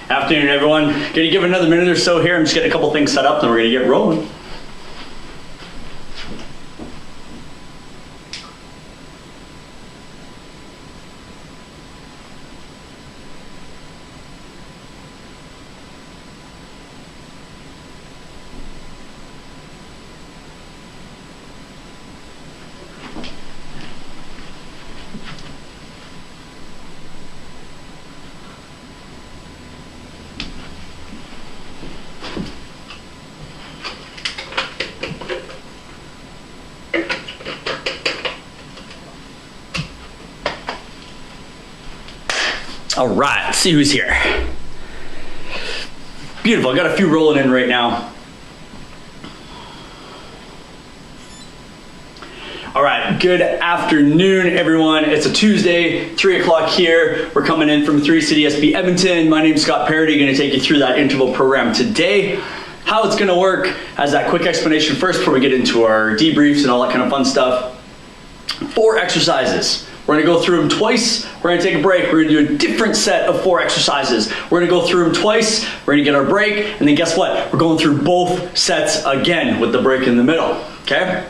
Afternoon, everyone. Gonna give another minute or so here. I'm just getting a couple things set up, then we're gonna get rolling. All right, let's see who's here. Beautiful, I got a few rolling in right now. All right, good afternoon, everyone. It's a Tuesday, 3 o'clock here. We're coming in from 3 City SB Edmonton. My name's Scott Parody, gonna take you through that interval program today. How it's gonna work, as that quick explanation first before we get into our debriefs and all that kind of fun stuff. 4 exercises. We're gonna go through them twice. We're gonna take a break. We're gonna do a different set of 4 exercises. We're gonna go through them twice. We're gonna get our break. And then guess what? We're going through both sets again with the break in the middle, okay?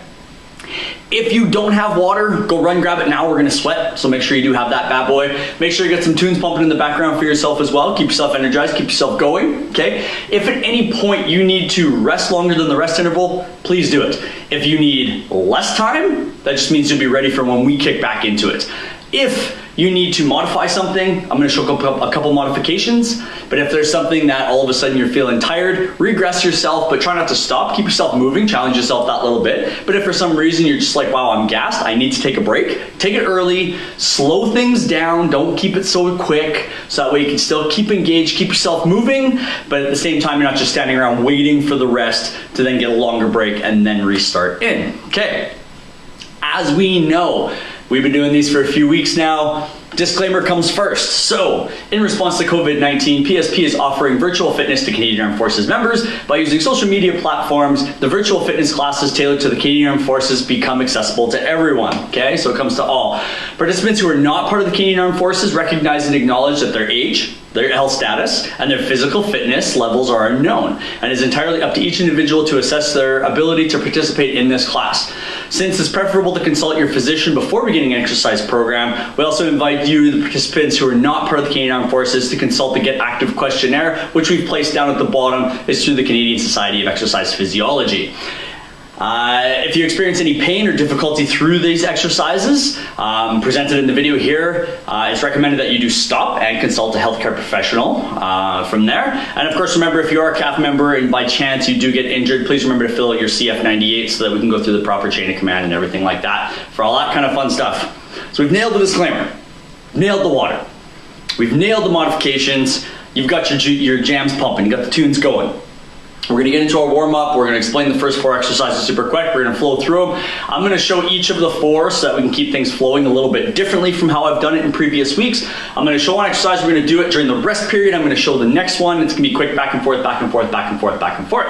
If you don't have water, go run grab it now. We're gonna sweat, so make sure you do have that bad boy. Make sure you get some tunes pumping in the background for yourself as well. Keep yourself energized, keep yourself going, okay? If at any point you need to rest longer than the rest interval, please do it. If you need less time, that just means you'll be ready for when we kick back into it. If you need to modify something, I'm gonna show a couple modifications, but if there's something that all of a sudden you're feeling tired, regress yourself, but try not to stop. Keep yourself moving, challenge yourself that little bit. But if for some reason you're just like, wow, I'm gassed, I need to take a break, take it early, slow things down, don't keep it so quick, so that way you can still keep engaged, keep yourself moving, but at the same time, you're not just standing around waiting for the rest to then get a longer break and then restart in, okay? As we know, we've been doing these for a few weeks now. Disclaimer comes first. So, in response to COVID-19, PSP is offering virtual fitness to Canadian Armed Forces members. By using social media platforms, the virtual fitness classes tailored to the Canadian Armed Forces become accessible to everyone, okay? So it comes to all. Participants who are not part of the Canadian Armed Forces recognize and acknowledge that their age, their health status, and their physical fitness levels are unknown, and it's entirely up to each individual to assess their ability to participate in this class. Since it's preferable to consult your physician before beginning an exercise program, we also invite you, the participants who are not part of the Canadian Armed Forces, to consult the Get Active questionnaire, which we've placed down at the bottom. It's through the Canadian Society of Exercise Physiology. If you experience any pain or difficulty through these exercises presented in the video here, it's recommended that you do stop and consult a healthcare professional from there. And of course, remember, if you are a CAF member and by chance you do get injured, please remember to fill out your CF98 so that we can go through the proper chain of command and everything like that for all that kind of fun stuff. So we've nailed the disclaimer, nailed the water, we've nailed the modifications, you've got your jams pumping, you got the tunes going. We're gonna get into our warm-up. We're gonna explain the first 4 exercises super quick. We're gonna flow through them. I'm gonna show each of the 4 so that we can keep things flowing a little bit differently from how I've done it in previous weeks. I'm gonna show one exercise. We're gonna do it during the rest period. I'm gonna show the next one. It's gonna be quick, back and forth, back and forth, back and forth, back and forth.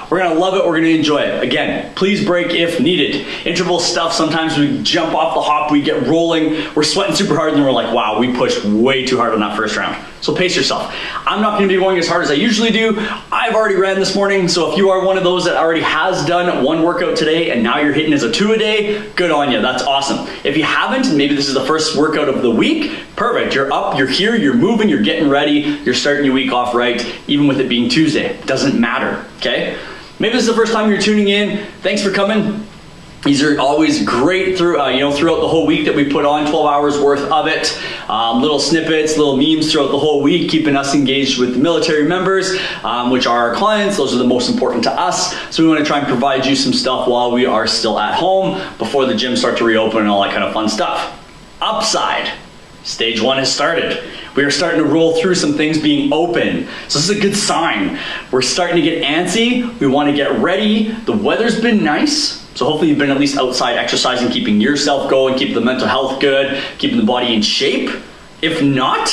We're gonna love it, we're gonna enjoy it. Again, please break if needed. Interval stuff, sometimes we jump off the hop, we get rolling, we're sweating super hard, and then we're like, wow, we pushed way too hard on that first round. So pace yourself. I'm not gonna be going as hard as I usually do. I've already ran this morning, so if you are one of those that already has done 1 workout today and now you're hitting as a 2 a day, good on you, that's awesome. If you haven't, and maybe this is the first workout of the week, perfect, you're up, you're here, you're moving, you're getting ready, you're starting your week off right, even with it being Tuesday, doesn't matter, okay? Maybe this is the first time you're tuning in, thanks for coming. These are always great throughout the whole week that we put on, 12 hours worth of it. Little snippets, little memes throughout the whole week, keeping us engaged with the military members, which are our clients. Those are the most important to us. So we want to try and provide you some stuff while we are still at home before the gyms start to reopen and all that kind of fun stuff. Upside, stage 1 has started. We are starting to roll through some things being open. So this is a good sign. We're starting to get antsy. We want to get ready. The weather's been nice. So hopefully you've been at least outside exercising, keeping yourself going, keeping the mental health good, keeping the body in shape. If not,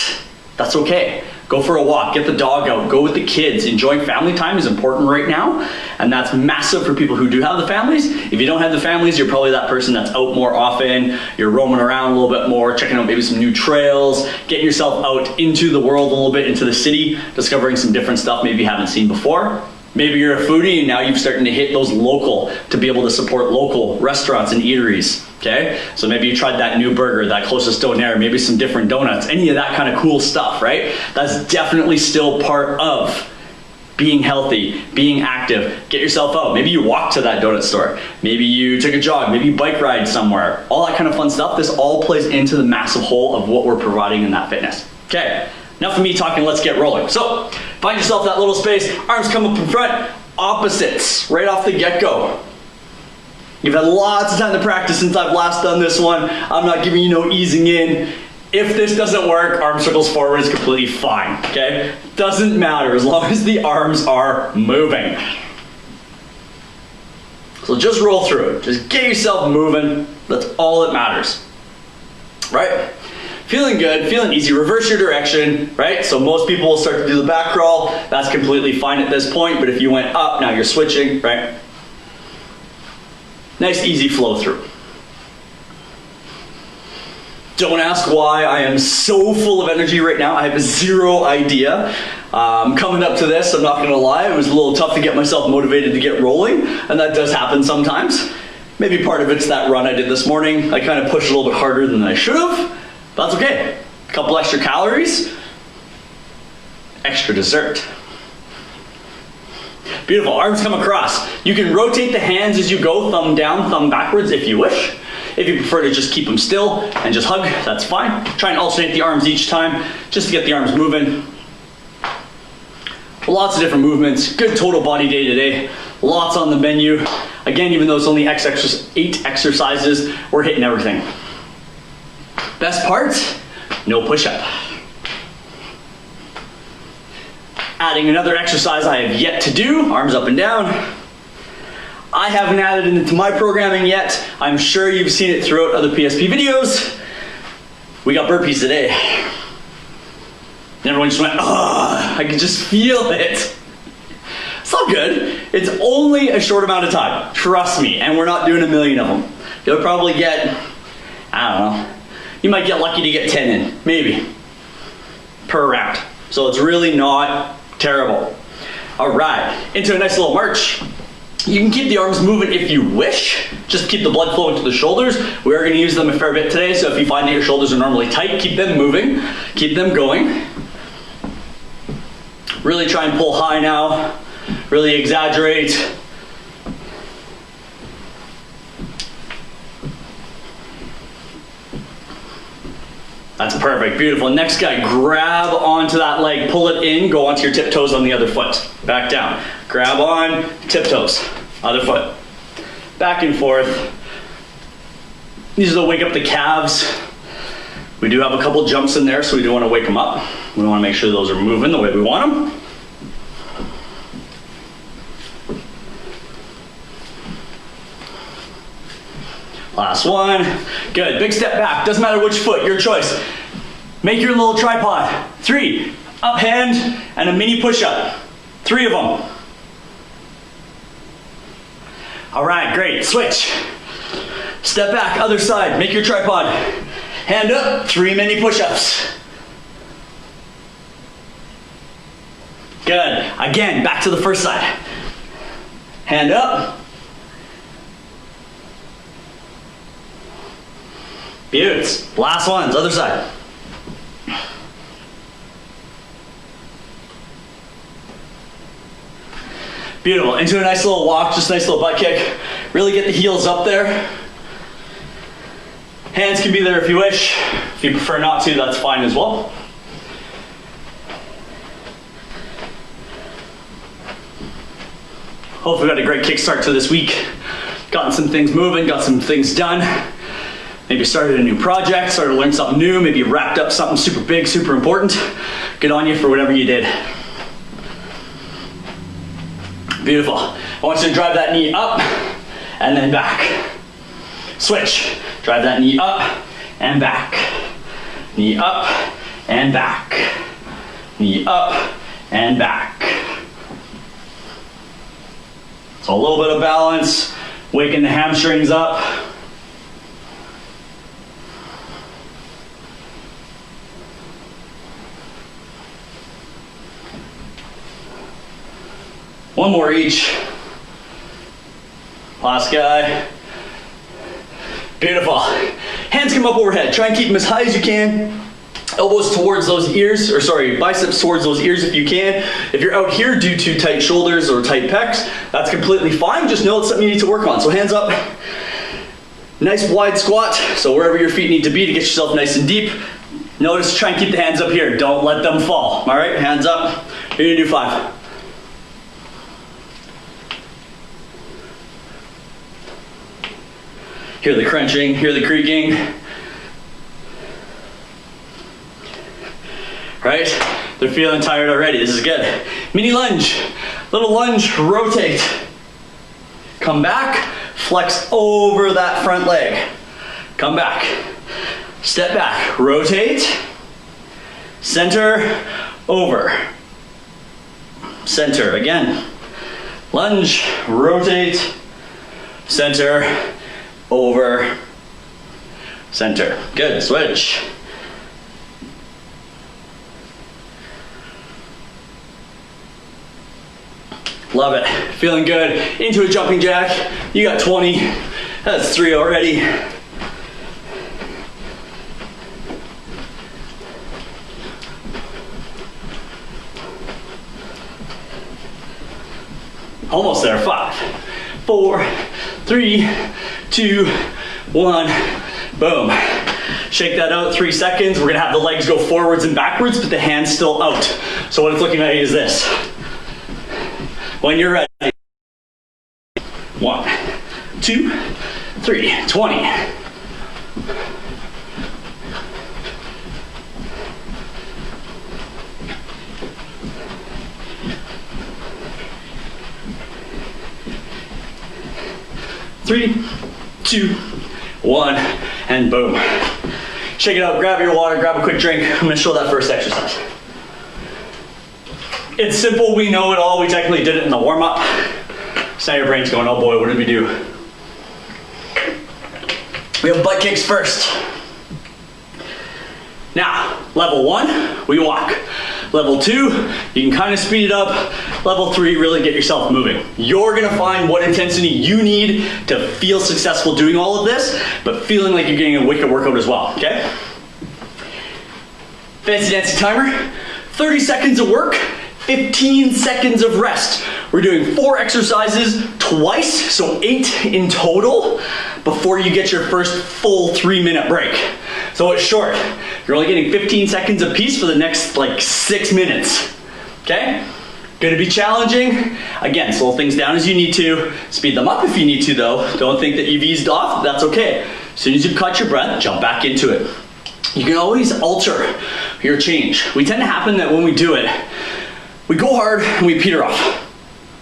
that's okay. Go for a walk, get the dog out, go with the kids. Enjoying family time is important right now, and that's massive for people who do have the families. If you don't have the families, you're probably that person that's out more often, you're roaming around a little bit more, checking out maybe some new trails, getting yourself out into the world a little bit, into the city, discovering some different stuff maybe you haven't seen before. Maybe you're a foodie and now you're starting to hit those local, to be able to support local restaurants and eateries, okay? So maybe you tried that new burger, that closest donair, maybe some different donuts, any of that kind of cool stuff, right? That's definitely still part of being healthy, being active. Get yourself out. Maybe you walk to that donut store. Maybe you took a jog, maybe you bike ride somewhere. All that kind of fun stuff. This all plays into the massive whole of what we're providing in that fitness. Okay. Enough of me talking, let's get rolling. So, find yourself that little space, arms come up in front, opposites, right off the get-go. You've had lots of time to practice since I've last done this one. I'm not giving you no easing in. If this doesn't work, arm circles forward is completely fine, okay? Doesn't matter as long as the arms are moving. So just roll through it. Just get yourself moving. That's all that matters, right? Feeling good, feeling easy, reverse your direction, right? So most people will start to do the back crawl. That's completely fine at this point, but if you went up, now you're switching, right? Nice, easy flow through. Don't ask why I am so full of energy right now. I have zero idea. Coming up to this, I'm not gonna lie, it was a little tough to get myself motivated to get rolling, and that does happen sometimes. Maybe part of it's that run I did this morning. I kind of pushed a little bit harder than I should have. That's okay. A couple extra calories, extra dessert. Beautiful, arms come across. You can rotate the hands as you go, thumb down, thumb backwards if you wish. If you prefer to just keep them still and just hug, that's fine. Try and alternate the arms each time, just to get the arms moving. Lots of different movements, good total body day today. Lots on the menu. Again, even though it's only 8 exercises, we're hitting everything. Best part, no push-up. Adding another exercise I have yet to do, arms up and down. I haven't added it into my programming yet. I'm sure you've seen it throughout other PSP videos. We got burpees today. And everyone just went, oh, I could just feel it. It's all good. It's only a short amount of time, trust me, and we're not doing a million of them. You'll probably get, I don't know, you might get lucky to get 10 in, maybe, per round. So it's really not terrible. All right, into a nice little march. You can keep the arms moving if you wish. Just keep the blood flowing to the shoulders. We are gonna use them a fair bit today, so if you find that your shoulders are normally tight, keep them moving, keep them going. Really try and pull high now, really exaggerate. That's perfect, beautiful. Next guy, grab onto that leg, pull it in, go onto your tiptoes on the other foot. Back down, grab on, tiptoes, other foot. Back and forth. These are to wake up the calves. We do have a couple jumps in there, so we do want to wake them up. We want to make sure those are moving the way we want them. Last one. Good, big step back. Doesn't matter which foot, your choice. Make your little tripod. 3, up hand and a mini push-up. 3 of them. All right, great, switch. Step back, other side, make your tripod. Hand up, 3 mini push-ups. Good, again, back to the first side. Hand up. Beautiful. Last ones, other side. Beautiful. Into a nice little walk, just a nice little butt kick. Really get the heels up there. Hands can be there if you wish. If you prefer not to, that's fine as well. Hopefully we got a great kickstart to this week. Gotten some things moving, got some things done. Maybe started a new project, started to learn something new, maybe wrapped up something super big, super important. Good on you for whatever you did. Beautiful. I want you to drive that knee up and then back. Switch. Drive that knee up and back. Knee up and back. knee up and back. So a little bit of balance, waking the hamstrings up. One more each. Last guy. Beautiful. Hands come up overhead. Try and keep them as high as you can. Elbows towards those ears, or sorry, biceps towards those ears if you can. If you're out here due to tight shoulders or tight pecs, that's completely fine. Just know it's something you need to work on. So hands up. Nice wide squat. So wherever your feet need to be to get yourself nice and deep. Notice, try and keep the hands up here. Don't let them fall. All right, hands up. You're gonna do 5. Hear the crunching, hear the creaking. Right? They're feeling tired already. This is good. Mini lunge. Little lunge, rotate. Come back, flex over that front leg. Come back. Step back, rotate. Center, over. Center again. Lunge, rotate. Center, over, center. Good, switch. Love it, feeling good. Into a jumping jack, you got 20. That's 3 already. Almost there, 5, 4, 3, 2, 1, boom. Shake that out, 3 seconds. We're gonna have the legs go forwards and backwards, but the hands still out. So what it's looking like is this. When you're ready. 1, 2, 3, 20. Three, 2, 1, and boom. Shake it out, grab your water, grab a quick drink. I'm gonna show that first exercise. It's simple, we know it all. We technically did it in the warm-up. So now your brain's going, oh boy, what did we do? We have butt kicks first. Now, level 1, we walk. Level 2, you can kind of speed it up. Level 3, really get yourself moving. You're gonna find what intensity you need to feel successful doing all of this, but feeling like you're getting a wicked workout as well, okay? Fancy dancy timer, 30 seconds of work, 15 seconds of rest. We're doing 4 exercises twice, so 8 in total, before you get your first full 3-minute break. So it's short. You're only getting 15 seconds a piece for the next like 6 minutes, okay? Gonna be challenging. Again, slow things down as you need to. Speed them up if you need to though. Don't think that you've eased off, that's okay. As soon as you cut your breath, jump back into it. You can always alter your change. We tend to happen that when we do it, we go hard and we peter off.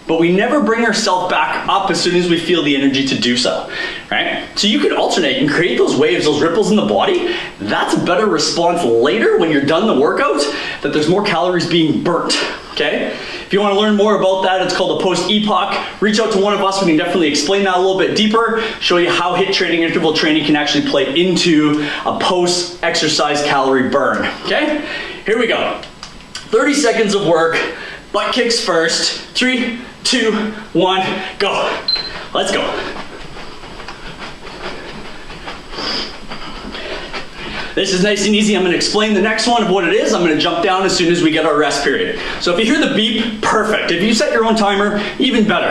But we never bring ourselves back up as soon as we feel the energy to do so, right? So you can alternate and create those waves, those ripples in the body. That's a better response later when you're done the workout, that there's more calories being burnt, okay? If you want to learn more about that, it's called a post-epoch. Reach out to one of us, we can definitely explain that a little bit deeper, show you how HIIT training, interval training can actually play into a post-exercise calorie burn, okay? Here we go. 30 seconds of work, butt kicks first. 3, 2, 1, go. Let's go. This is nice and easy. I'm gonna explain the next one of what it is. I'm gonna jump down as soon as we get our rest period. So if you hear the beep, perfect. If you set your own timer, even better.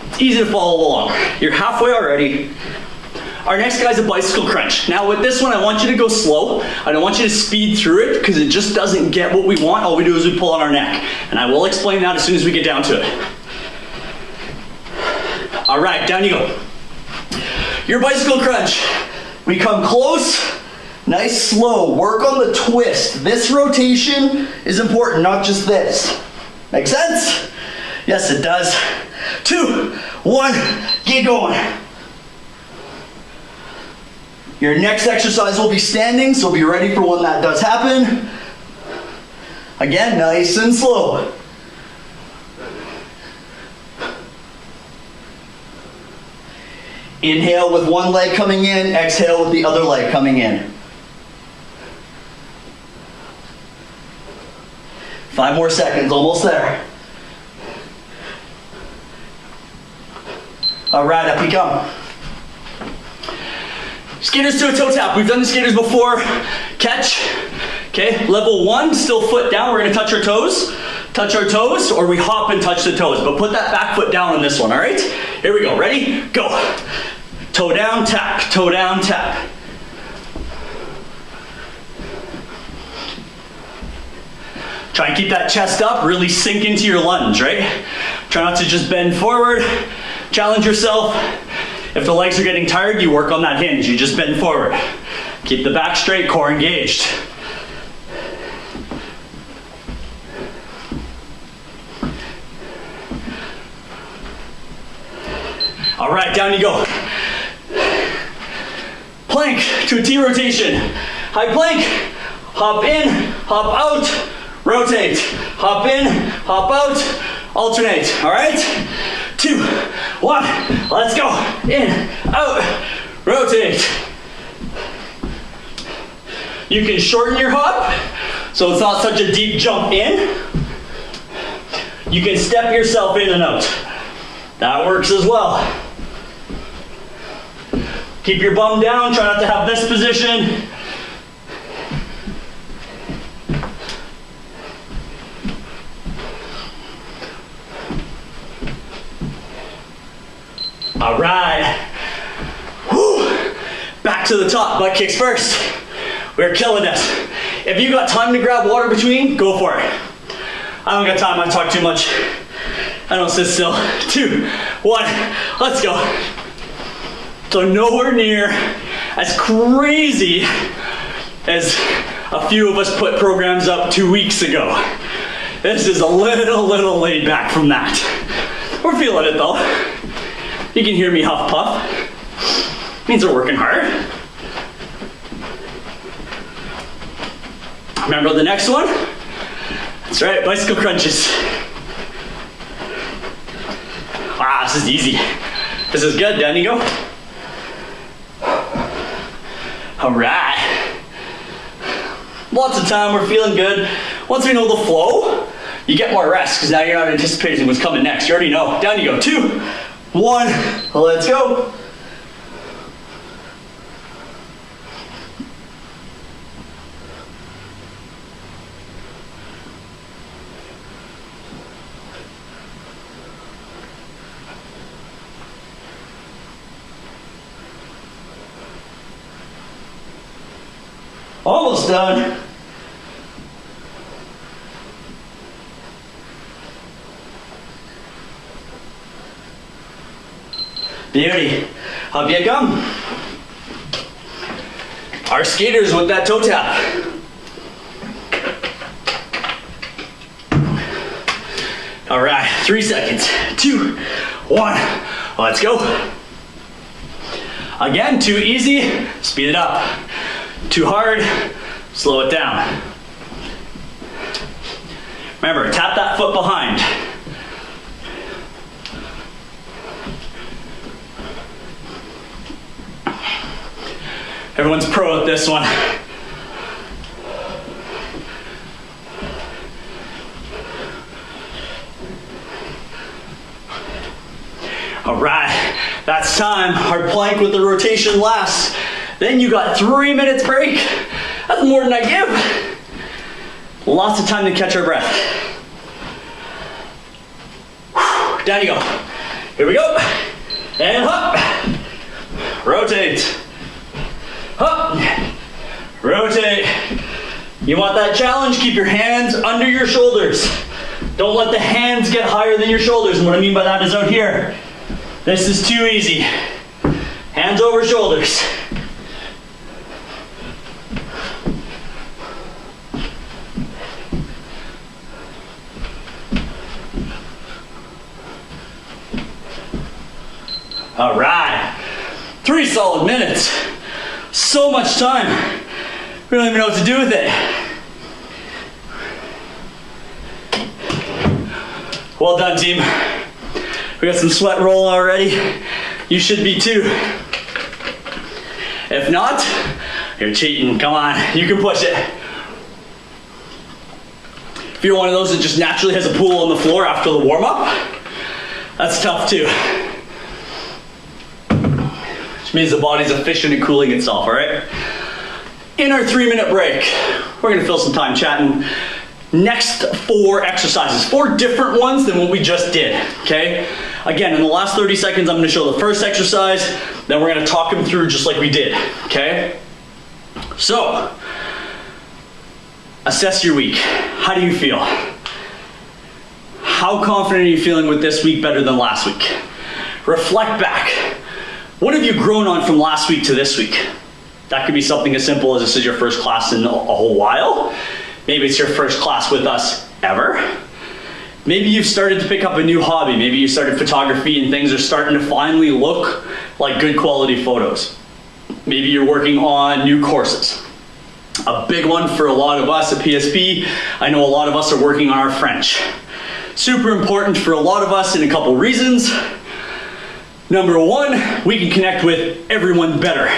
It's easy to follow along. You're halfway already. Our next guy's a bicycle crunch. Now with this one, I want you to go slow. I don't want you to speed through it because it just doesn't get what we want. All we do is we pull on our neck. And I will explain that as soon as we get down to it. All right, down you go. Your bicycle crunch. We come close, nice slow. Work on the twist. This rotation is important, not just this. Make sense? Yes, it does. 2, 1, get going. Your next exercise will be standing, so be ready for when that does happen. Again, nice and slow. Inhale with one leg coming in, exhale with the other leg coming in. 5 more seconds, almost there. All right, up we come. Skaters to a toe tap. We've done the skaters before. Catch. Okay, level 1, still foot down. We're gonna touch our toes. Touch our toes, or we hop and touch the toes. But put that back foot down on this one, all right? Here we go, ready? Go. Toe down, tap. Toe down, tap. Try and keep that chest up, really sink into your lunge, right? Try not to just bend forward. Challenge yourself. If the legs are getting tired, you work on that hinge. You just bend forward. Keep the back straight, core engaged. All right, down you go. Plank to a T rotation. High plank, hop in, hop out, rotate. Hop in, hop out, alternate, all right? 2, 1, let's go. In, out, rotate. You can shorten your hop, so it's not such a deep jump in. You can step yourself in and out. That works as well. Keep your bum down, try not to have this position. All right. Whew. Back to the top, butt kicks first. We're killing this. If you got time to grab water between, go for it. I don't got time, I talk too much. I don't sit still. 2, 1, let's go. So nowhere near as crazy as a few of us put programs up 2 weeks ago. This is a little laid back from that. We're feeling it though. You can hear me huff puff. Means we're working hard. Remember the next one? That's right, bicycle crunches. Wow, this is easy. This is good, down you go. All right. Lots of time, we're feeling good. Once we know the flow, you get more rest because now you're not anticipating what's coming next. You already know. Down you go. 2, 1, let's go. Almost done. Beauty. Up you come. Our skaters with that toe tap. All right, 3 seconds. 2, 1, let's go. Again, too easy, speed it up. Too hard, slow it down. Remember, tap that foot behind. Everyone's pro at this one. All right, that's time. Our plank with the rotation lasts. Then you got 3 minutes break. That's more than I give. Lots of time to catch our breath. Whew, down you go. Here we go. And hop. Rotate. Hop. Rotate. You want that challenge? Keep your hands under your shoulders. Don't let the hands get higher than your shoulders. And what I mean by that is out here. This is too easy. Hands over shoulders. All right, 3 solid minutes. So much time. We don't even know what to do with it. Well done, team. We got some sweat rolling already. You should be too. If not, you're cheating. Come on, you can push it. If you're one of those that just naturally has a pool on the floor after the warm-up, that's tough too. Which means the body's efficient in cooling itself, all right? In our 3-minute break, we're gonna fill some time chatting. Next 4 exercises, 4 different ones than what we just did, okay? Again, in the last 30 seconds, I'm gonna show the first exercise, then we're gonna talk them through just like we did, okay? So, assess your week. How do you feel? How confident are you feeling with this week better than last week? Reflect back. What have you grown on from last week to this week? That could be something as simple as this is your first class in a whole while. Maybe it's your first class with us ever. Maybe you've started to pick up a new hobby. Maybe you started photography and things are starting to finally look like good quality photos. Maybe you're working on new courses. A big one for a lot of us at PSP, I know a lot of us are working on our French. Super important for a lot of us in a couple reasons. Number 1, we can connect with everyone better,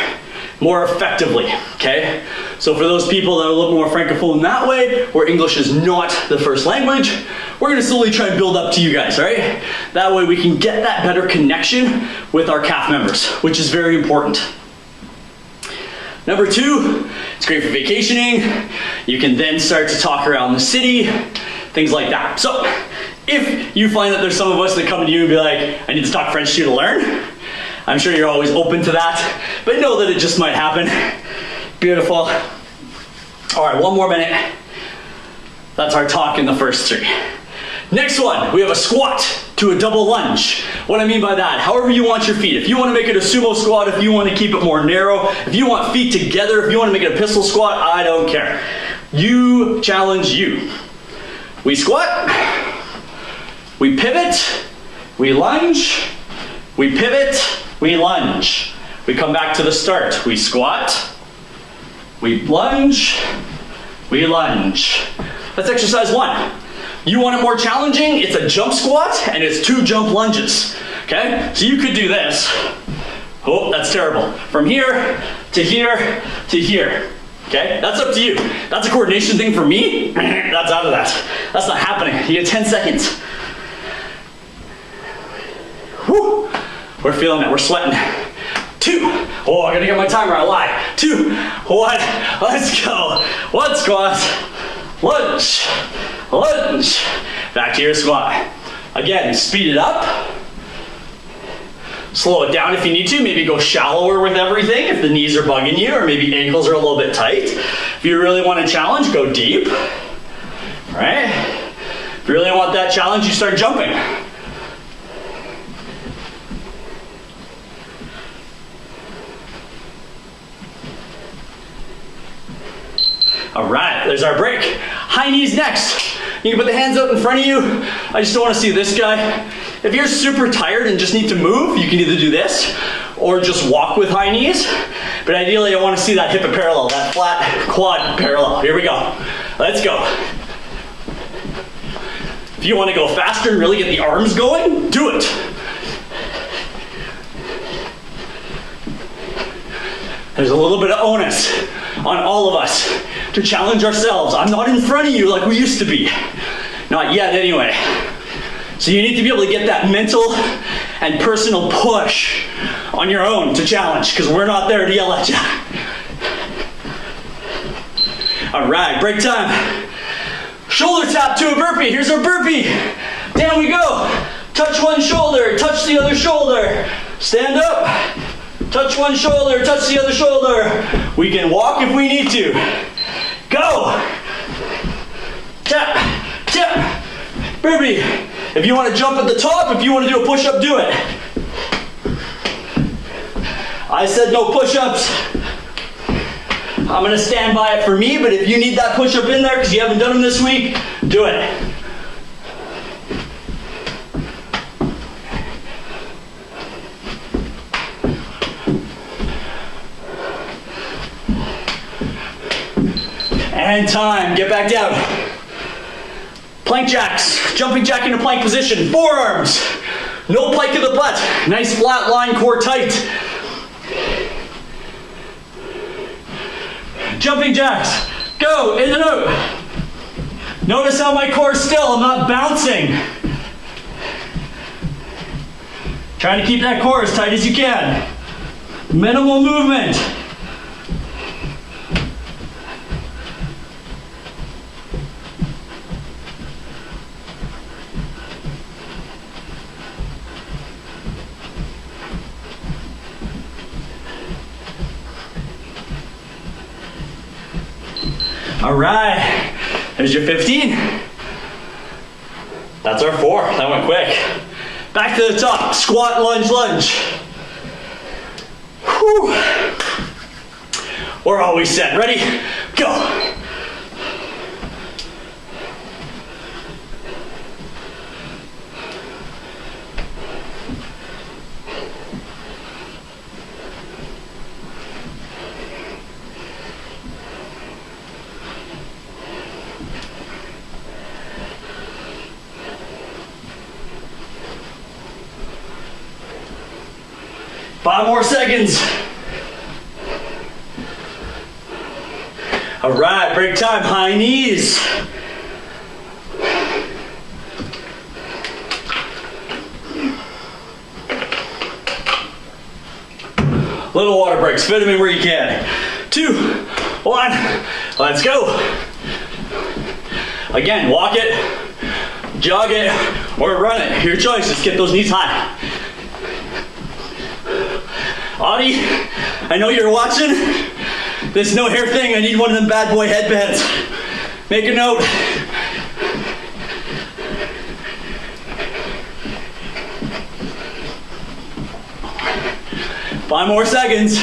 more effectively, okay? So for those people that are a little more francophone that way, where English is not the first language, we're gonna slowly try and build up to you guys, right? That way we can get that better connection with our CAF members, which is very important. Number 2, it's great for vacationing. You can then start to talk around the city, things like that. So if you find that there's some of us that come to you and be like, I need to talk French to you to learn, I'm sure you're always open to that, but know that it just might happen. Beautiful. All right, 1 more minute. That's our talk in the first 3. Next one, we have a squat to a double lunge. What I mean by that, however you want your feet. If you want to make it a sumo squat, if you want to keep it more narrow, if you want feet together, if you want to make it a pistol squat, I don't care. You challenge you. We squat, we pivot, we lunge, we pivot, we lunge. We come back to the start. We squat, we lunge, we lunge. That's exercise 1. You want it more challenging? It's a jump squat and it's 2 jump lunges, okay? So you could do this. Oh, that's terrible. From here to here to here, okay? That's up to you. That's a coordination thing for me. That's out of that. That's not happening. You get 10 seconds. Whew. We're feeling it, we're sweating. 2, oh, I gotta get my timer, I lied. 2, 1, let's go. 1 squat, lunge, lunge. Back to your squat. Again, speed it up. Slow it down if you need to. Maybe go shallower with everything if the knees are bugging you, or maybe ankles are a little bit tight. If you really want to challenge, go deep. All right? If you really want that challenge, you start jumping. All right, there's our break. High knees next. You can put the hands out in front of you. I just don't want to see this guy. If you're super tired and just need to move, you can either do this or just walk with high knees. But ideally, I want to see that hip parallel, that flat quad parallel. Here we go. Let's go. If you want to go faster and really get the arms going, do it. There's a little bit of onus on all of us to challenge ourselves. I'm not in front of you like we used to be. Not yet, anyway. So you need to be able to get that mental and personal push on your own to challenge, because we're not there to yell at you. All right, break time. Shoulder tap to a burpee. Here's our burpee. Down we go. Touch one shoulder, touch the other shoulder. Stand up. Touch one shoulder, touch the other shoulder. We can walk if we need to. Go. Tap, tap. Burpee. If you want to jump at the top, if you want to do a push-up, do it. I said no push-ups. I'm going to stand by it for me, but if you need that push-up in there because you haven't done them this week, do it. And time. Get back down. Plank jacks, jumping jack into plank position, forearms, no pike of the butt, nice flat line, core tight. Jumping jacks, go, in and out. Notice how my core is still, I'm not bouncing. Trying to keep that core as tight as you can. Minimal movement. All right, there's your 15. That's our 4, that went quick. Back to the top, squat, lunge, lunge. Whew. We're always set, ready? Go. Five more seconds. All right, break time, high knees. Little water breaks, fit them in where you can. 2, 1, let's go. Again, walk it, jog it, or run it. Your choice, just get those knees high. Audie, I know you're watching. This no hair thing, I need one of them bad boy headbands. Make a note. Five more seconds.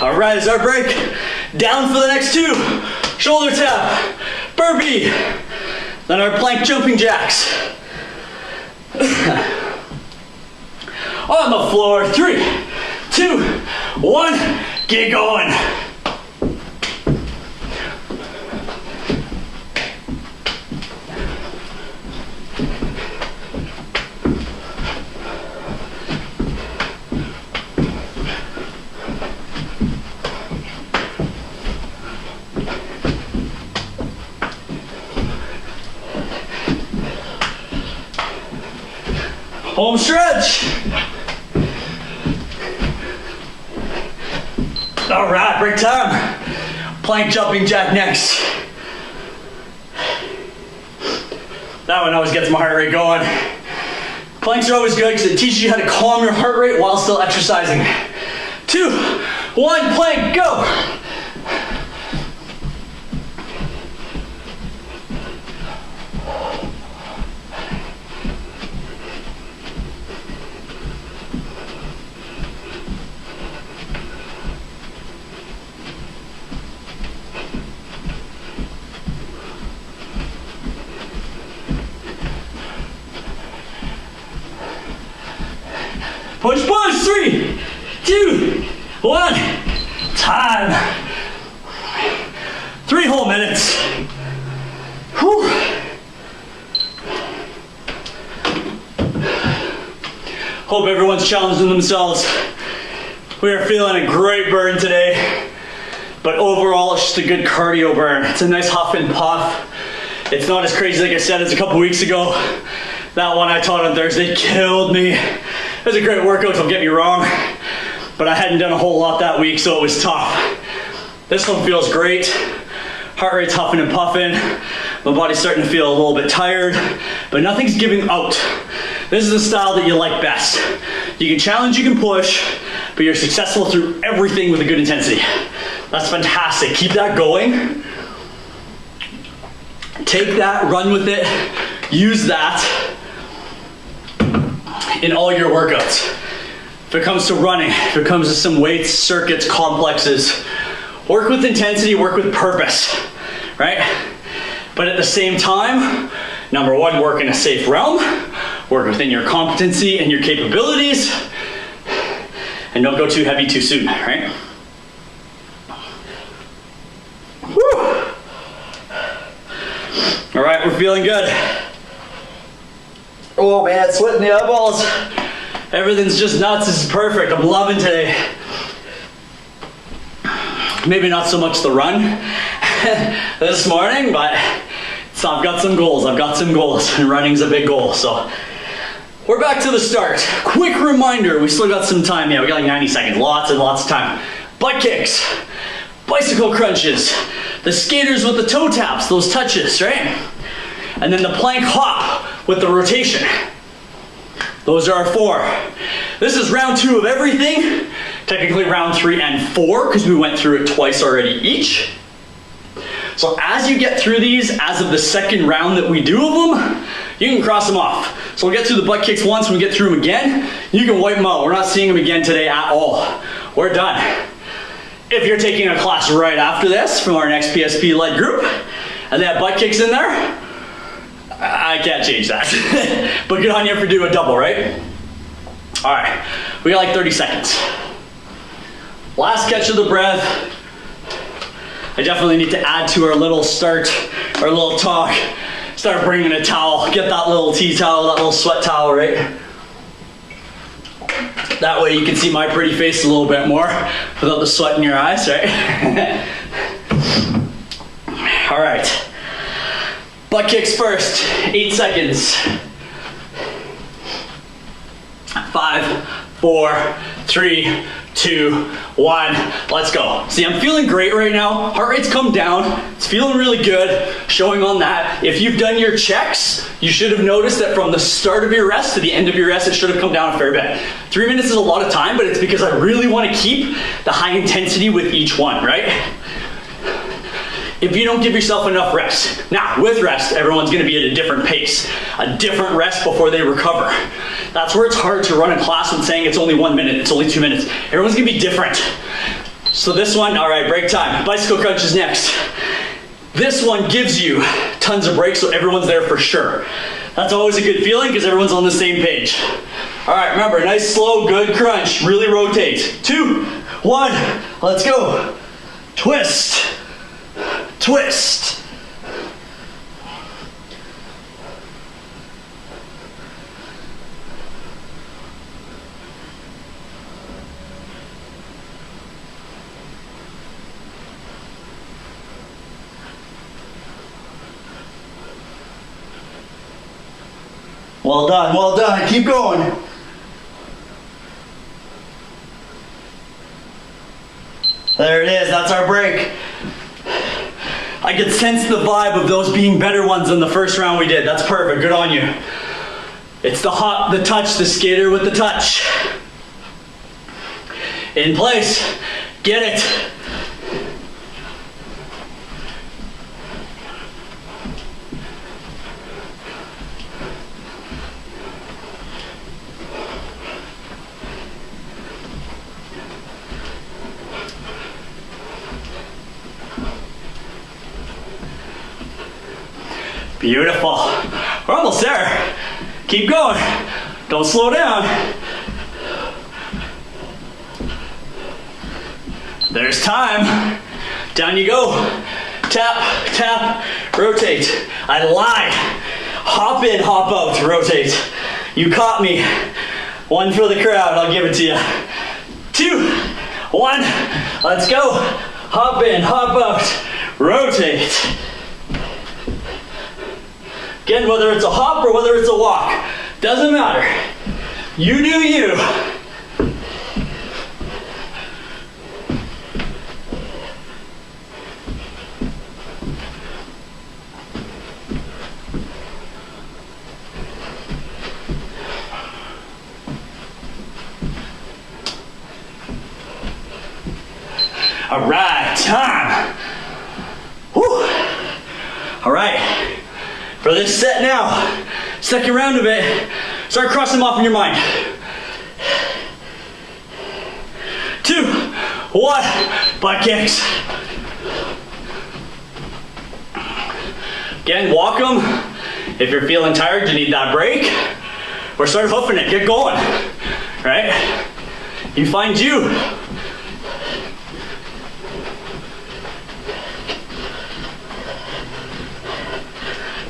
All right, it's our break. Down for the next 2. Shoulder tap, burpee, then our plank jumping jacks. On the floor, 3, 2, 1, get going. Home stretch. All right, break time. Plank jumping jack next. That one always gets my heart rate going. Planks are always good because it teaches you how to calm your heart rate while still exercising. 2, 1, plank, go. Push, push, 3, 2, 1, time. 3 whole minutes. Whew. Hope everyone's challenging themselves. We are feeling a great burn today, but overall it's just a good cardio burn. It's a nice huff and puff. It's not as crazy like I said as a couple weeks ago. That one I taught on Thursday killed me. It was a great workout, don't get me wrong, but I hadn't done a whole lot that week, so it was tough. This one feels great. Heart rate's huffing and puffing. My body's starting to feel a little bit tired, but nothing's giving out. This is the style that you like best. You can challenge, you can push, but you're successful through everything with a good intensity. That's fantastic. Keep that going. Take that, run with it, use that in all your workouts. If it comes to running, if it comes to some weights, circuits, complexes, work with intensity, work with purpose, right? But at the same time, number 1, work in a safe realm, work within your competency and your capabilities, and don't go too heavy too soon, right? Whew. All right, we're feeling good. Oh man, sweating the eyeballs. Everything's just nuts. This is perfect. I'm loving today. Maybe not so much the run this morning, but I've got some goals. And running's a big goal. So we're back to the start. Quick reminder, we still got some time. Yeah, we got like 90 seconds. Lots and lots of time. Butt kicks, bicycle crunches, the skaters with the toe taps, those touches, right? And then the plank hop with the rotation. Those are our 4. This is round 2 of everything. Technically round 3 and 4 because we went through it twice already each. So as you get through these, as of the second round that we do of them, you can cross them off. So we'll get through the butt kicks once, when we get through them again, you can wipe them out. We're not seeing them again today at all. We're done. If you're taking a class right after this from our next PSP-led group, and they have butt kicks in there, I can't change that. But good on you for doing a double, right? All right, we got like 30 seconds. Last catch of the breath. I definitely need to add to our little start, our little talk. Start bringing a towel. Get that little tea towel, that little sweat towel, right? That way you can see my pretty face a little bit more without the sweat in your eyes, right? All right. Butt kicks first, 8 seconds. 5, 4, 3, 2, 1, let's go. See, I'm feeling great right now. Heart rate's come down. It's feeling really good, showing on that. If you've done your checks, you should have noticed that from the start of your rest to the end of your rest, it should have come down a fair bit. 3 minutes is a lot of time, but it's because I really want to keep the high intensity with each one, right? If you don't give yourself enough rest. Now, with rest, everyone's gonna be at a different pace, a different rest before they recover. That's where it's hard to run a class when saying it's only 1 minute, it's only 2 minutes. Everyone's gonna be different. So this one, all right, break time. Bicycle crunch is next. This one gives you tons of breaks, so everyone's there for sure. That's always a good feeling because everyone's on the same page. All right, remember, nice, slow, good crunch. Really rotate. 2, 1, let's go. Twist. Twist. Well done, well done. Keep going. There it is, that's our break. I could sense the vibe of those being better ones than the first round we did. That's perfect, good on you. It's the hop, the touch, the skater with the touch. In place, get it. Beautiful. We're almost there. Keep going. Don't slow down. There's time. Down you go. Tap, tap, rotate. I lied. Hop in, hop out, rotate. You caught me. 1 for the crowd, I'll give it to you. 2, 1, let's go. Hop in, hop out, rotate. Again, whether it's a hop or whether it's a walk, doesn't matter. You do you. All right, time. Whew. All right. For this set now, second round of it, start crossing them off in your mind. 2, 1, butt kicks. Again, walk them. If you're feeling tired, you need that break, or start hoofing it, get going, right? You find you.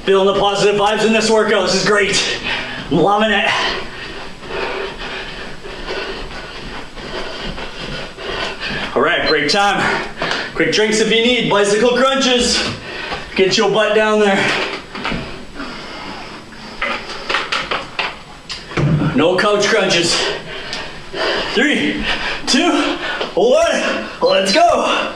Feeling the positive vibes in this workout. This is great. I'm loving it. All right, break time. Quick drinks if you need. Bicycle crunches. Get your butt down there. No couch crunches. 3, 2, 1. Let's go.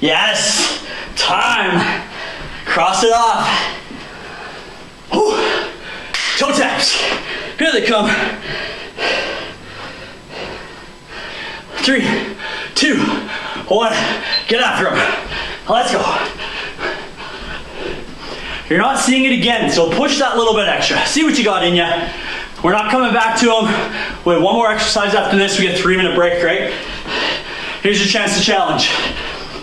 Yes, time. Cross it off. Whew. Toe taps. Here they come. 3, 2, 1. Get after them. Let's go. You're not seeing it again, so push that little bit extra. See what you got in you. We're not coming back to them. We have one more exercise after this. We get a 3-minute break, right? Here's your chance to challenge.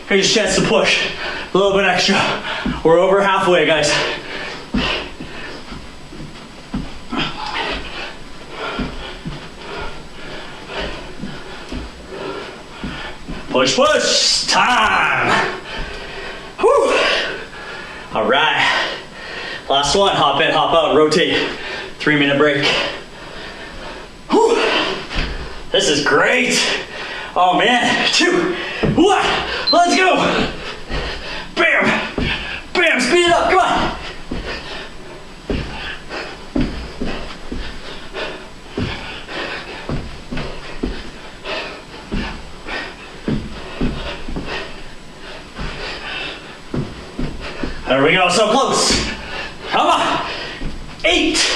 Here's your chance to push a little bit extra. We're over halfway, guys. Push, push, time. Whew. All right. Last one, hop in, hop out, rotate. 3-minute break. Whew. This is great. Oh man, 2, 1. Let's go. Bam. Bam, speed it up, come on. There we go, so close. Come on. 8.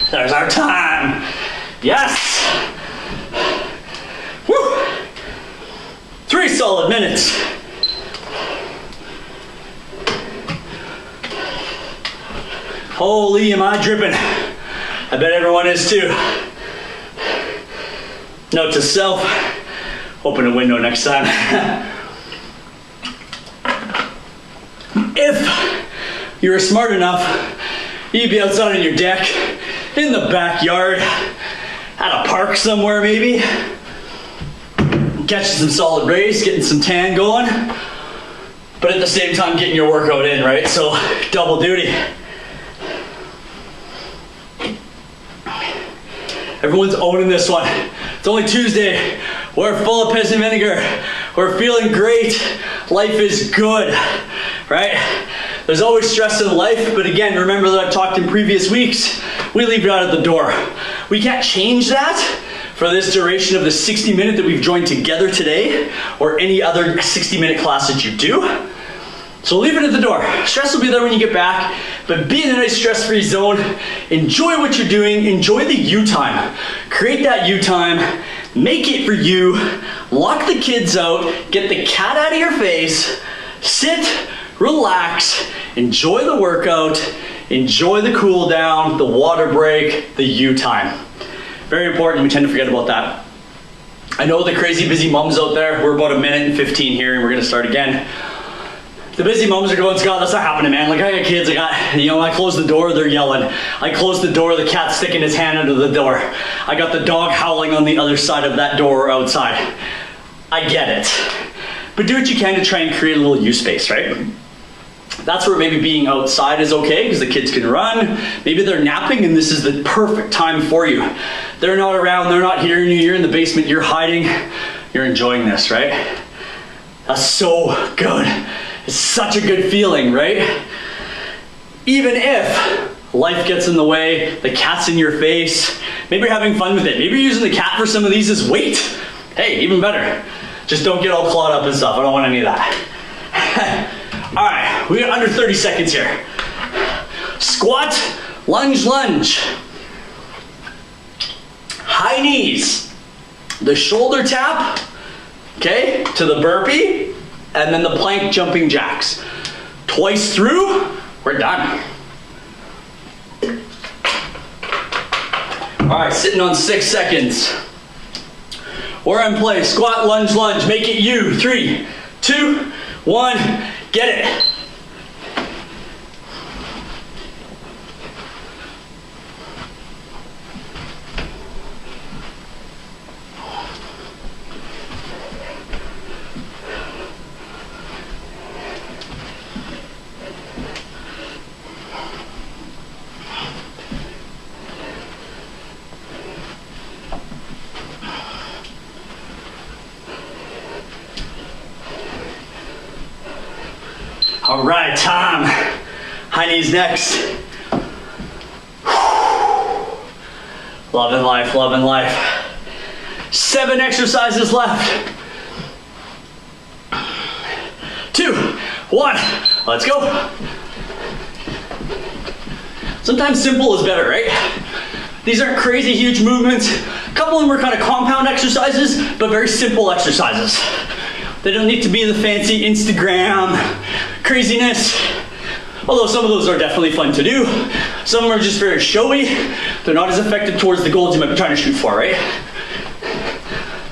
There's our time. Yes. Woo. 3 solid minutes. Holy, am I dripping? I bet everyone is too. Note to self, open a window next time. If you're smart enough, you'd be outside on your deck, in the backyard, at a park somewhere maybe, catching some solid rays, getting some tan going, but at the same time getting your workout in, right? So double duty. Everyone's owning this one. It's only Tuesday. We're full of piss and vinegar. We're feeling great. Life is good, right? There's always stress in life, but again, remember that I've talked in previous weeks, we leave it out at the door. We can't change that for this duration of the 60-minute that we've joined together today, or any other 60-minute class that you do. So leave it at the door. Stress will be there when you get back, but be in a nice stress-free zone. Enjoy what you're doing. Enjoy the you time. Create that you time. Make it for you. Lock the kids out. Get the cat out of your face. Sit, relax, enjoy the workout, enjoy the cool down, the water break, the you time. Very important. We tend to forget about that. I know the crazy busy moms out there. We're about 1:15 here and we're going to start again. The busy moms are going, Scott, that's not happening, man. Like, I got kids, I close the door, they're yelling. I close the door, the cat's sticking his hand under the door. I got the dog howling on the other side of that door or outside. I get it. But do what you can to try and create a little you space, right? That's where maybe being outside is okay, because the kids can run. Maybe they're napping and this is the perfect time for you. They're not around, they're not hearing you, you're in the basement, you're hiding, you're enjoying this, right? That's so good. It's such a good feeling, right? Even if life gets in the way, the cat's in your face, maybe you're having fun with it. Maybe you're using the cat for some of these as weight. Hey, even better. Just don't get all clawed up and stuff. I don't want any of that. All right, we got under 30 seconds here. Squat, lunge, lunge. High knees. The shoulder tap Okay, to the burpee, and then the plank jumping jacks. Twice through, we're done. All right, sitting on 6 seconds. Or in place, squat, lunge, lunge. Make it you. 3, 2, 1, get it. All right, time. High knees next. Loving life, loving life. 7 exercises left. 2, 1, let's go. Sometimes simple is better, right? These aren't crazy huge movements. A couple of them are kind of compound exercises, but very simple exercises. They don't need to be the fancy Instagram craziness. Although some of those are definitely fun to do. Some of them are just very showy. They're not as effective towards the goals you might be trying to shoot for, right?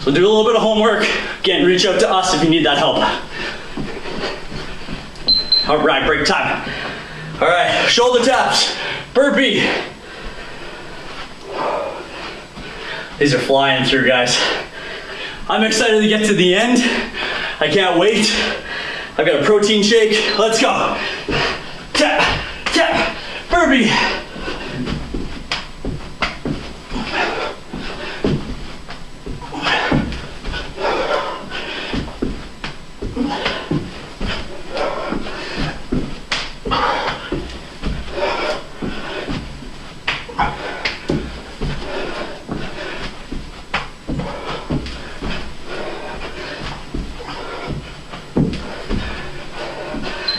So do a little bit of homework. Again, reach out to us if you need that help. All right, break time. All right, shoulder taps, burpee. These are flying through, guys. I'm excited to get to the end. I can't wait. I've got a protein shake. Let's go. Tap, tap, burpee.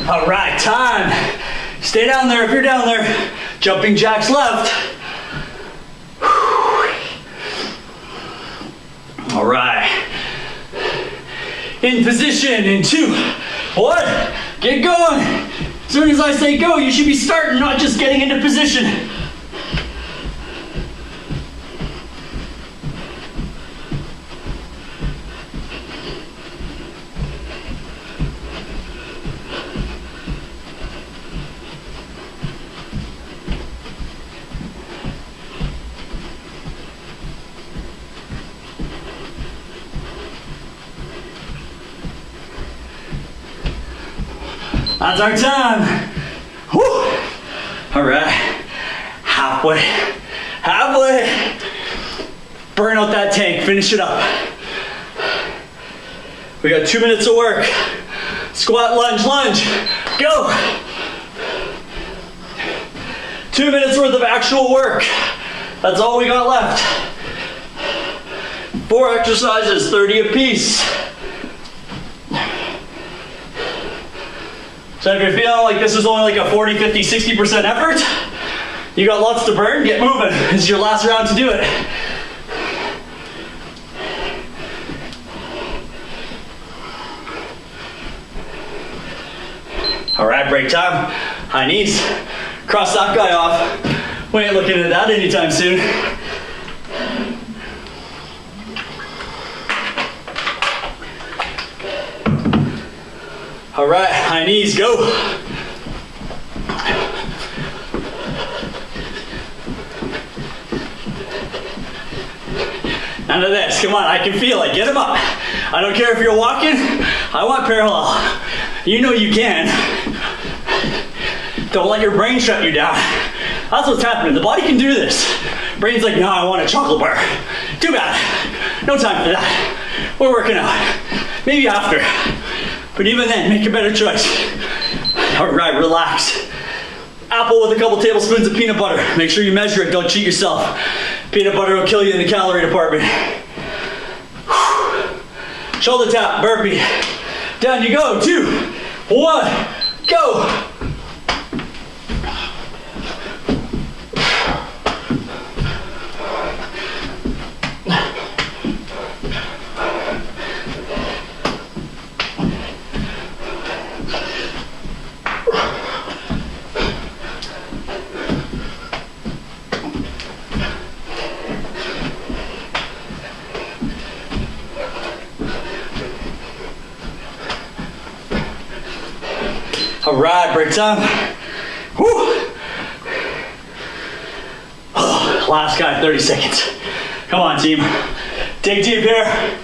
All right, time. Stay down there if you're down there. Jumping jacks left. All right. In position in 2, 1. Get going. As soon as I say go, you should be starting, not just getting into position. That's our time. Woo. All right, halfway. Burn out that tank, finish it up. We got 2 minutes of work. Squat, lunge, lunge, go. 2 minutes worth of actual work. That's all we got left. 4 exercises, 30 apiece. So if you're feeling like this is only like a 40, 50, 60% effort, you got lots to burn, get moving. This is your last round to do it. All right, break time. High knees. Cross that guy off. We ain't looking at that anytime soon. All right, high knees, go. None of this, come on, I can feel it, get them up. I don't care if you're walking, I want parallel. You know you can. Don't let your brain shut you down. That's what's happening, the body can do this. Brain's like, no, I want a chocolate bar. Too bad, no time for that. We're working out, maybe after. But even then, make a better choice. All right, relax. Apple with a couple tablespoons of peanut butter. Make sure you measure it, don't cheat yourself. Peanut butter will kill you in the calorie department. Shoulder tap, burpee. Down you go, 2, 1, go. All right, break time. Woo. Oh, last guy, 30 seconds. Come on, team. Dig deep here.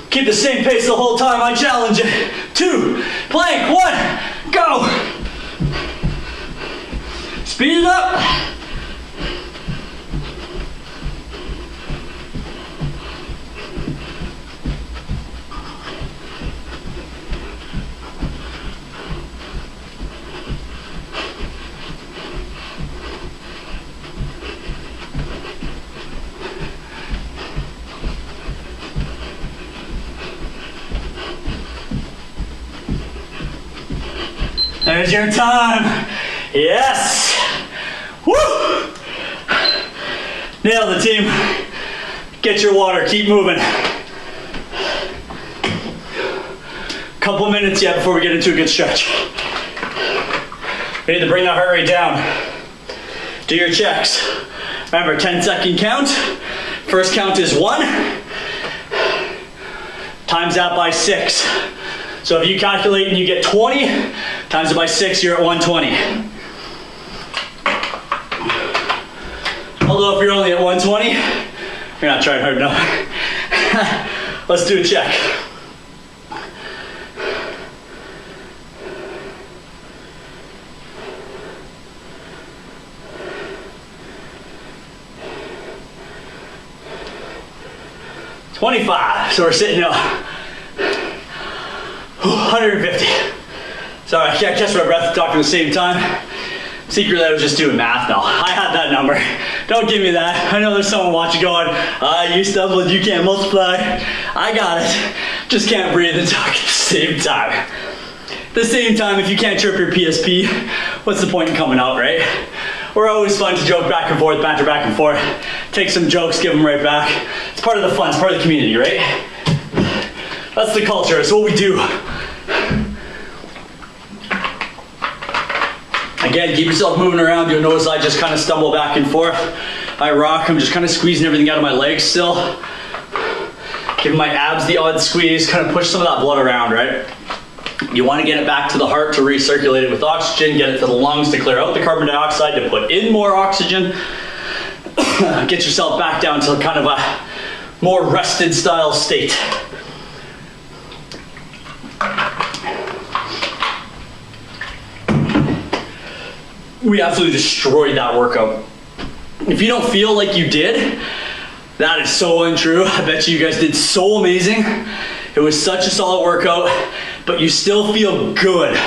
Keep the same pace the whole time. I challenge it. 2, plank, 1, go. Speed it up. There's your time. Yes. Woo. Nailed it, team. Get your water. Keep moving. Couple minutes yet before we get into a good stretch. We need to bring that heart rate down. Do your checks. Remember, 10-second count. First count is 1. Times that by 6. So if you calculate and you get 20, times it by 6, you're at 120. Although if you're only at 120, you're not trying hard enough. Let's do a check. $25. So we're sitting at 150. Sorry, I can't catch my breath talking at the same time. Secretly, I was just doing math now. I had that number. Don't give me that. I know there's someone watching going, you stumbled, you can't multiply. I got it. Just can't breathe and talk at the same time. At the same time, if you can't chirp your PSP, what's the point in coming out, right? We're always fun to joke back and forth, banter back and forth. Take some jokes, give them right back. It's part of the fun, it's part of the community, right? That's the culture, it's what we do. Again, keep yourself moving around. You'll notice I just kind of stumble back and forth. I rock, I'm just kind of squeezing everything out of my legs still. Giving my abs the odd squeeze, kind of push some of that blood around, right? You want to get it back to the heart to recirculate it with oxygen, get it to the lungs to clear out the carbon dioxide, to put in more oxygen. Get yourself back down to kind of a more rested style state. We absolutely destroyed that workout. If you don't feel like you did, that is so untrue. I bet you guys did so amazing. It was such a solid workout, but you still feel good.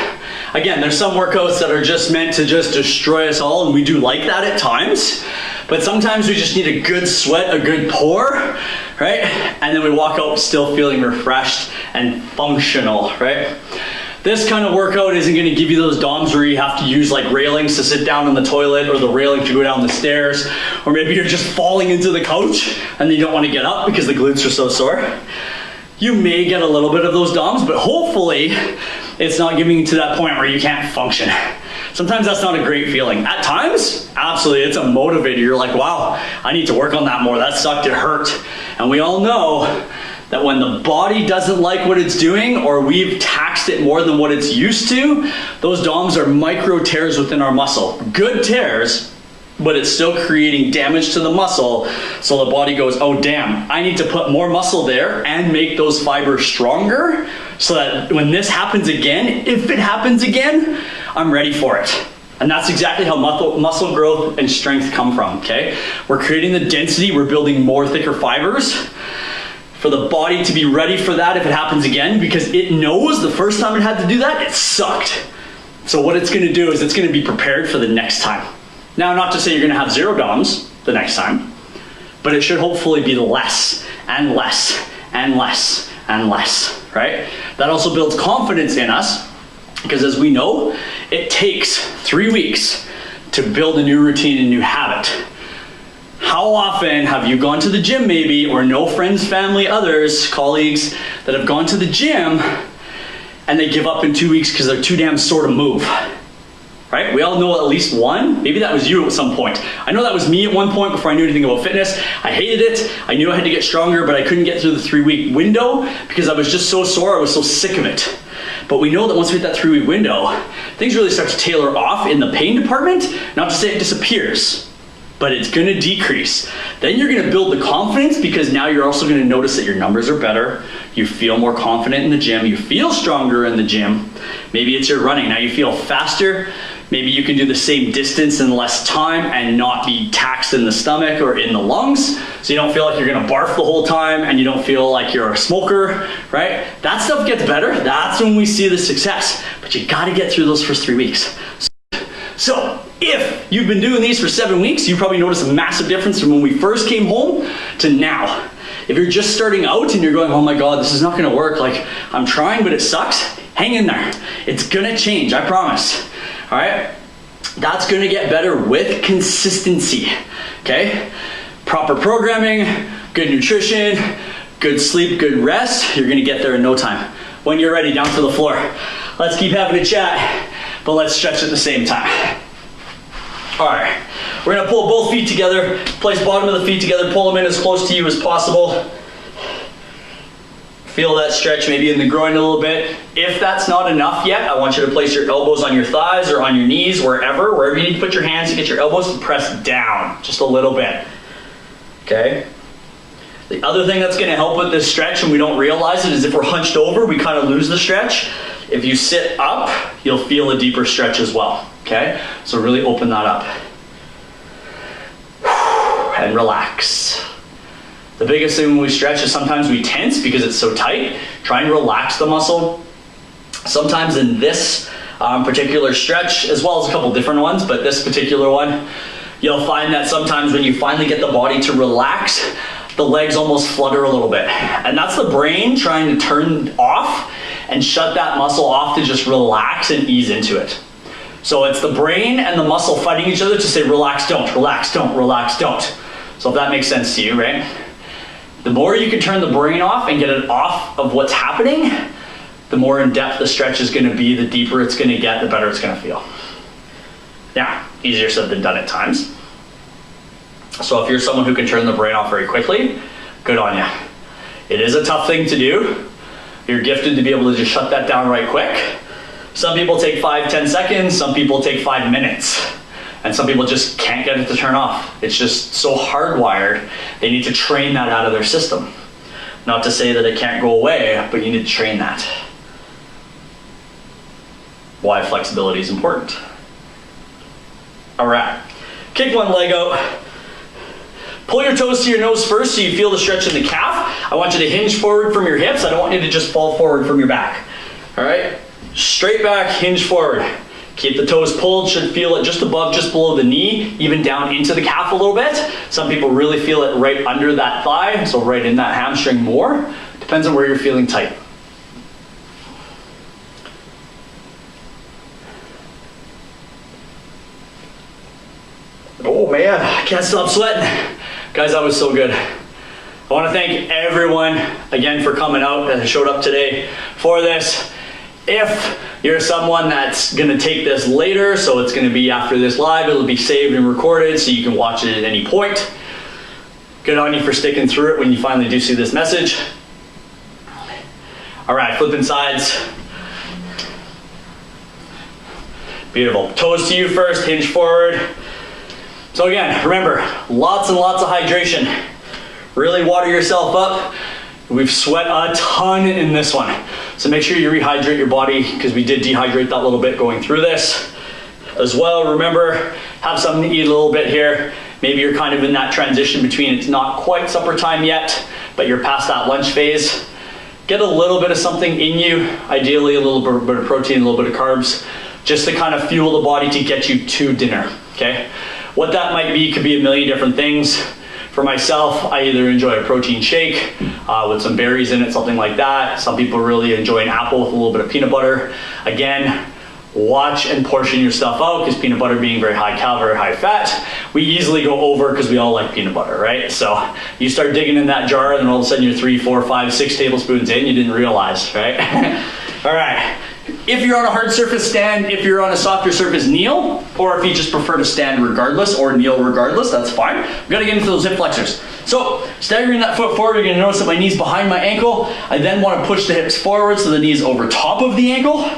Again, there's some workouts that are just meant to just destroy us all, and we do like that at times, but sometimes we just need a good sweat, a good pour, right? And then we walk out still feeling refreshed and functional, right? This kind of workout isn't going to give you those DOMs where you have to use like railings to sit down on the toilet or the railing to go down the stairs, or maybe you're just falling into the couch and you don't want to get up because the glutes are so sore. You may get a little bit of those DOMs, but hopefully it's not giving you to that point where you can't function. Sometimes that's not a great feeling. At times, absolutely, it's a motivator. You're like, wow, I need to work on that more. That sucked, it hurt. And we all know that when the body doesn't like what it's doing, or we've taxed it more than what it's used to, those DOMs are micro tears within our muscle. Good tears, but it's still creating damage to the muscle, so the body goes, oh damn, I need to put more muscle there and make those fibers stronger, so that when this happens again, if it happens again, I'm ready for it. And that's exactly how muscle growth and strength come from, okay? We're creating the density, we're building more thicker fibers, for the body to be ready for that if it happens again, because it knows the first time it had to do that, it sucked. So what it's gonna do is it's gonna be prepared for the next time. Now, not to say you're gonna have 0 DOMs the next time, but it should hopefully be less and less and less and less, right? That also builds confidence in us, because as we know, it takes 3 weeks to build a new routine, a new habit. How often have you gone to the gym maybe, or know friends, family, others, colleagues that have gone to the gym and they give up in 2 weeks because they're too damn sore to move? right? We all know at least one. Maybe that was you at some point. I know that was me at one point before I knew anything about fitness. I hated it. I knew I had to get stronger, but I couldn't get through the 3-week window because I was just so sore. I was so sick of it. But we know that once we hit that 3-week window, things really start to tailor off in the pain department. Not to say it disappears, but it's gonna decrease. Then you're gonna build the confidence because now you're also gonna notice that your numbers are better. You feel more confident in the gym. You feel stronger in the gym. Maybe it's your running. Now you feel faster. Maybe you can do the same distance in less time and not be taxed in the stomach or in the lungs. So you don't feel like you're gonna barf the whole time and you don't feel like you're a smoker, right? That stuff gets better. That's when we see the success. But you gotta get through those first 3 weeks. So if you've been doing these for 7 weeks, you probably notice a massive difference from when we first came home to now. If you're just starting out and you're going, oh my God, this is not gonna work. Like, I'm trying, but it sucks. Hang in there. It's gonna change, I promise. All right? That's gonna get better with consistency, okay? Proper programming, good nutrition, good sleep, good rest. You're gonna get there in no time. When you're ready, down to the floor. Let's keep having a chat, but let's stretch at the same time. All right, we're gonna pull both feet together, place bottom of the feet together, pull them in as close to you as possible. Feel that stretch maybe in the groin a little bit. If that's not enough yet, I want you to place your elbows on your thighs or on your knees, wherever you need to put your hands to get your elbows to press down just a little bit, okay? The other thing that's gonna help with this stretch, and we don't realize it, is if we're hunched over, we kind of lose the stretch. If you sit up, you'll feel a deeper stretch as well, okay? So really open that up. And relax. The biggest thing when we stretch is sometimes we tense because it's so tight. Try and relax the muscle. Sometimes in this particular stretch, as well as a couple different ones, but this particular one, you'll find that sometimes when you finally get the body to relax, the legs almost flutter a little bit. And that's the brain trying to turn off and shut that muscle off to just relax and ease into it. So it's the brain and the muscle fighting each other to say, relax, don't, relax, don't, relax, don't. So if that makes sense to you, right? The more you can turn the brain off and get it off of what's happening, the more in depth the stretch is gonna be, the deeper it's gonna get, the better it's gonna feel. Now, easier said than done at times. So if you're someone who can turn the brain off very quickly, good on you. It is a tough thing to do. You're gifted to be able to just shut that down right quick. Some people take 5-10 seconds, some people take 5 minutes, and some people just can't get it to turn off. It's just so hardwired, they need to train that out of their system. Not to say that it can't go away, but you need to train that. Why flexibility is important. All right, kick one leg out. Pull your toes to your nose first so you feel the stretch in the calf. I want you to hinge forward from your hips. I don't want you to just fall forward from your back. All right? Straight back, hinge forward. Keep the toes pulled, should feel it just above, just below the knee, even down into the calf a little bit. Some people really feel it right under that thigh, so right in that hamstring more. Depends on where you're feeling tight. Oh man, I can't stop sweating. Guys, that was so good. I want to thank everyone again for coming out and showed up today for this. If you're someone that's gonna take this later, so it's gonna be after this live, it'll be saved and recorded so you can watch it at any point. Good on you for sticking through it when you finally do see this message. All right, flipping sides. Beautiful. Toes to you first, hinge forward. So again, remember, lots and lots of hydration. Really water yourself up. We've sweat a ton in this one. So make sure you rehydrate your body because we did dehydrate that little bit going through this. As well, remember, have something to eat a little bit here. Maybe you're kind of in that transition between it's not quite supper time yet, but you're past that lunch phase. Get a little bit of something in you, ideally a little bit of protein, a little bit of carbs, just to kind of fuel the body to get you to dinner, okay? What that might be could be a million different things. For myself, I either enjoy a protein shake with some berries in it, something like that. Some people really enjoy an apple with a little bit of peanut butter. Again, watch and portion your stuff out because peanut butter being very high cal, very high fat, we easily go over because we all like peanut butter, right? So you start digging in that jar and then all of a sudden you're 3, 4, 5, 6 tablespoons in, you didn't realize, right? All right, If you're on a hard surface, stand. If you're on a softer surface, kneel. Or if you just prefer to stand regardless or kneel regardless, that's fine. We've got to get into those hip flexors. So, staggering that foot forward, you're going to notice that my knee's behind my ankle. I then want to push the hips forward so the knee's over top of the ankle.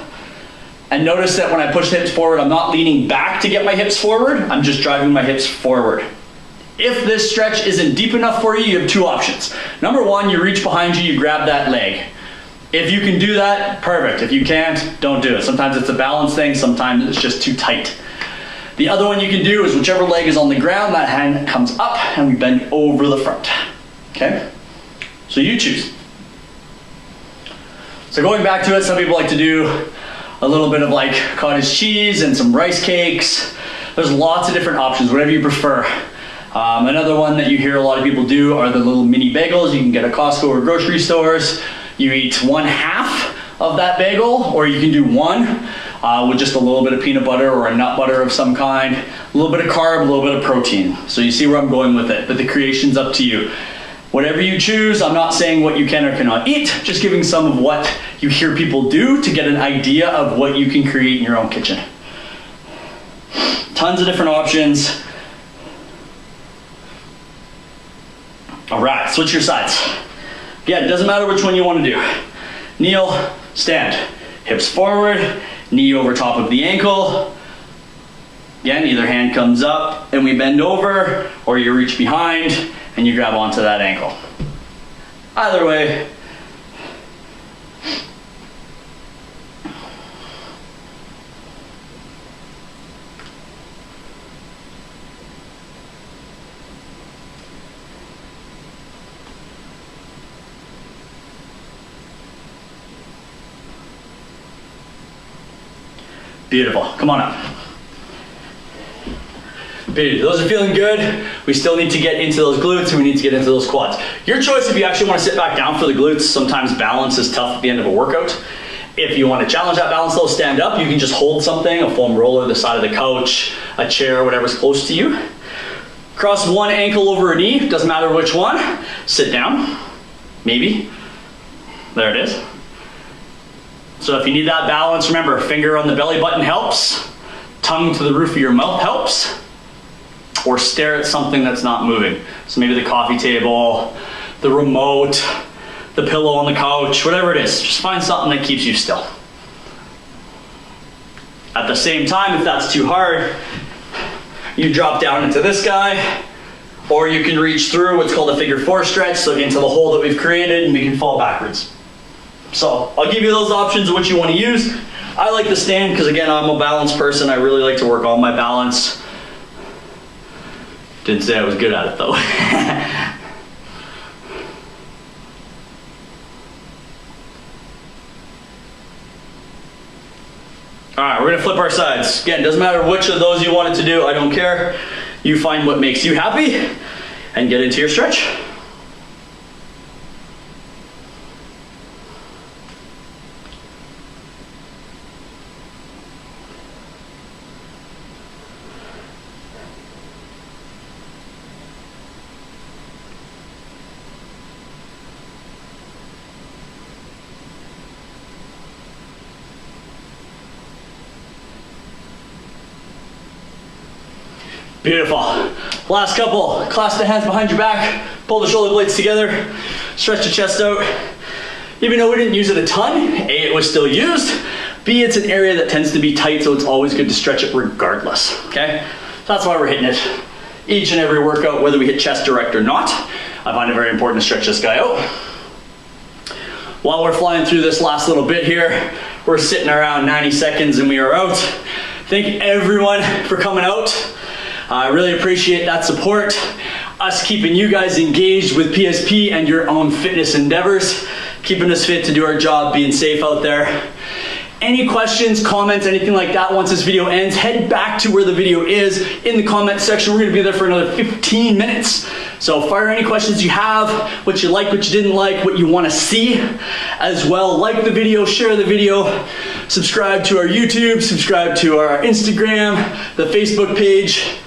And notice that when I push the hips forward, I'm not leaning back to get my hips forward. I'm just driving my hips forward. If this stretch isn't deep enough for you, you have two options. Number one, you reach behind you, you grab that leg. If you can do that, perfect. If you can't, don't do it. Sometimes it's a balance thing, sometimes it's just too tight. The other one you can do is whichever leg is on the ground, that hand comes up and we bend over the front. Okay? So you choose. So going back to it, some people like to do a little bit of like cottage cheese and some rice cakes. There's lots of different options, whatever you prefer. Another one that you hear a lot of people do are the little mini bagels you can get at Costco or grocery stores. You eat 1/2 of that bagel, or you can do one with just a little bit of peanut butter or a nut butter of some kind, a little bit of carb, a little bit of protein. So you see where I'm going with it, but the creation's up to you. Whatever you choose, I'm not saying what you can or cannot eat, just giving some of what you hear people do to get an idea of what you can create in your own kitchen. Tons of different options. All right, switch your sides. Again, it doesn't matter which one you want to do. Kneel, stand. Hips forward, knee over top of the ankle. Again, either hand comes up and we bend over, or you reach behind and you grab onto that ankle. Either way. Beautiful, come on up. Beautiful, those are feeling good. We still need to get into those glutes and we need to get into those quads. Your choice if you actually want to sit back down for the glutes. Sometimes balance is tough at the end of a workout. If you want to challenge that balance though, stand up. You can just hold something, a foam roller, the side of the couch, a chair, whatever's close to you. Cross one ankle over a knee, doesn't matter which one. Sit down, maybe. There it is. So if you need that balance, remember, finger on the belly button helps, tongue to the roof of your mouth helps, or stare at something that's not moving. So maybe the coffee table, the remote, the pillow on the couch, whatever it is, just find something that keeps you still. At the same time, if that's too hard, you drop down into this guy, or you can reach through what's called a figure 4 stretch, so into the hole that we've created, and we can fall backwards. So I'll give you those options of what you want to use. I like to stand because again, I'm a balanced person. I really like to work on my balance. Didn't say I was good at it though. All right, we're gonna flip our sides. Again, doesn't matter which of those you wanted to do, I don't care. You find what makes you happy and get into your stretch. Beautiful. Last couple. Clasp the hands behind your back, pull the shoulder blades together, stretch the chest out. Even though we didn't use it a ton, A, it was still used, B, it's an area that tends to be tight, so it's always good to stretch it regardless, okay? So that's why we're hitting it each and every workout, whether we hit chest direct or not. I find it very important to stretch this guy out. While we're flying through this last little bit here, we're sitting around 90 seconds and we are out. Thank everyone for coming out. I really appreciate that support, us keeping you guys engaged with PSP and your own fitness endeavors, keeping us fit to do our job, being safe out there. Any questions, comments, anything like that, once this video ends, head back to where the video is in the comment section. We're gonna be there for another 15 minutes. So fire any questions you have, what you like, what you didn't like, what you wanna see as well. Like the video, share the video, subscribe to our YouTube, subscribe to our Instagram, the Facebook page.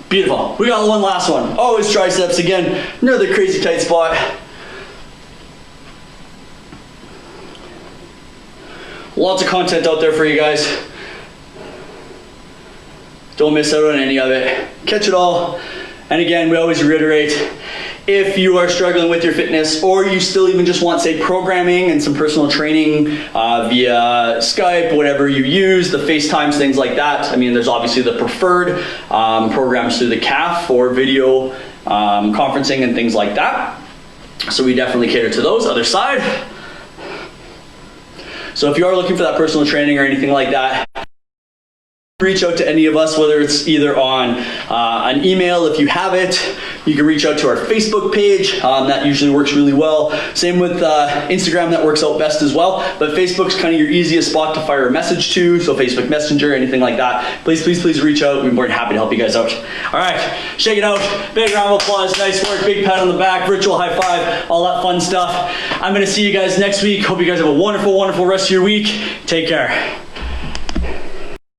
Beautiful. We got one last one. Always triceps again, another crazy tight spot. Lots of content out there for you guys. Don't miss out on any of it. Catch it all. And again, we always reiterate, if you are struggling with your fitness, or you still even just want, say, programming and some personal training via Skype, whatever you use, the FaceTimes, things like that. I mean, there's obviously the preferred programs through the CAF for video conferencing and things like that. So we definitely cater to those. Other side. So if you are looking for that personal training or anything like that, reach out to any of us, whether it's either on an email if you have it. You can reach out to our Facebook page. That usually works really well. Same with Instagram, that works out best as well. But Facebook's kind of your easiest spot to fire a message to. So Facebook Messenger, anything like that. Please, please, please reach out. We'd be more than happy to help you guys out. All right, shake it out. Big round of applause. Nice work. Big pat on the back. Virtual high five. All that fun stuff. I'm going to see you guys next week. Hope you guys have a wonderful, wonderful rest of your week. Take care.